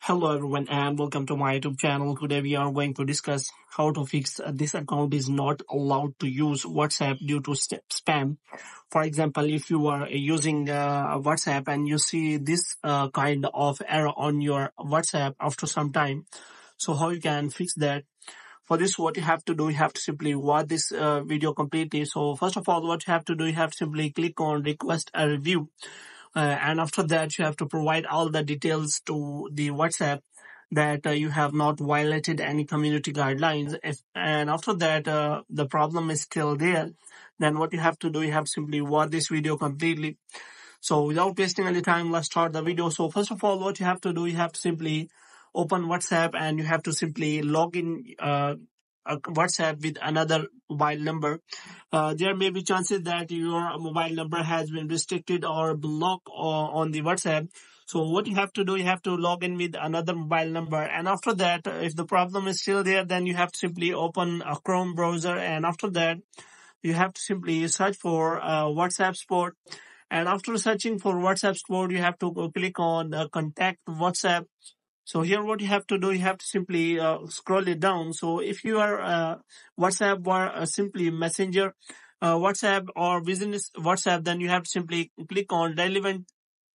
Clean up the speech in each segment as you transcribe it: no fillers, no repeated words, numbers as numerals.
Hello everyone and welcome to my YouTube channel. Today we are going to discuss how to fix this account is not allowed to use WhatsApp due to spam. For example, if you are using WhatsApp and you see this kind of error on your WhatsApp after some time, so how you can fix that? For this, what you have to do, you have to simply watch this video completely. So first of all, what you have to do, you have to simply click on request a review. And after that, you have to provide all the details to the WhatsApp that you have not violated any community guidelines. And after that, the problem is still there. Then what you have to do, you have to simply watch this video completely. So without wasting any time, let's start the video. So first of all, what you have to do, you have to simply open WhatsApp and you have to simply log in WhatsApp with another mobile number. There may be chances that your mobile number has been restricted or blocked on the WhatsApp. So what you have to do, you have to log in with another mobile number. And after that, if the problem is still there, then you have to simply open a Chrome browser. And after that, you have to simply search for WhatsApp support. And after searching for WhatsApp support, you have to click on contact WhatsApp. So here what you have to do, you have to simply scroll it down. So if you are WhatsApp or simply Messenger WhatsApp or business WhatsApp, then you have to simply click on relevant.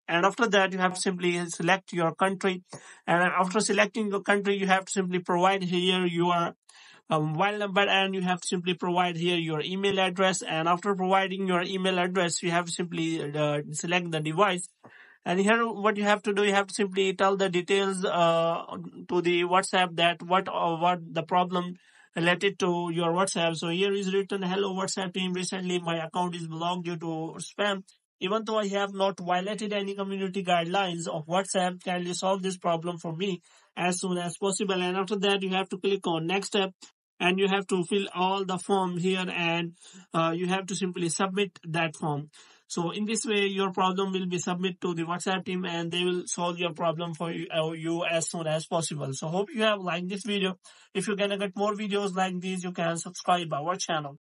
And after that, you have to simply select your country. And after selecting the country, you have to simply provide here your mobile number and you have to simply provide here your email address. And after providing your email address, you have to simply select the device. And here what you have to do, you have to simply tell the details to the WhatsApp that what the problem related to your WhatsApp. So here is written, hello WhatsApp team, recently my account is blocked due to spam. Even though I have not violated any community guidelines of WhatsApp, kindly solve this problem for me as soon as possible. And after that, you have to click on next step and you have to fill all the form here and you have to simply submit that form. So in this way, your problem will be submitted to the WhatsApp team and they will solve your problem for you as soon as possible. So hope you have liked this video. If you're gonna get more videos like these, you can subscribe our channel.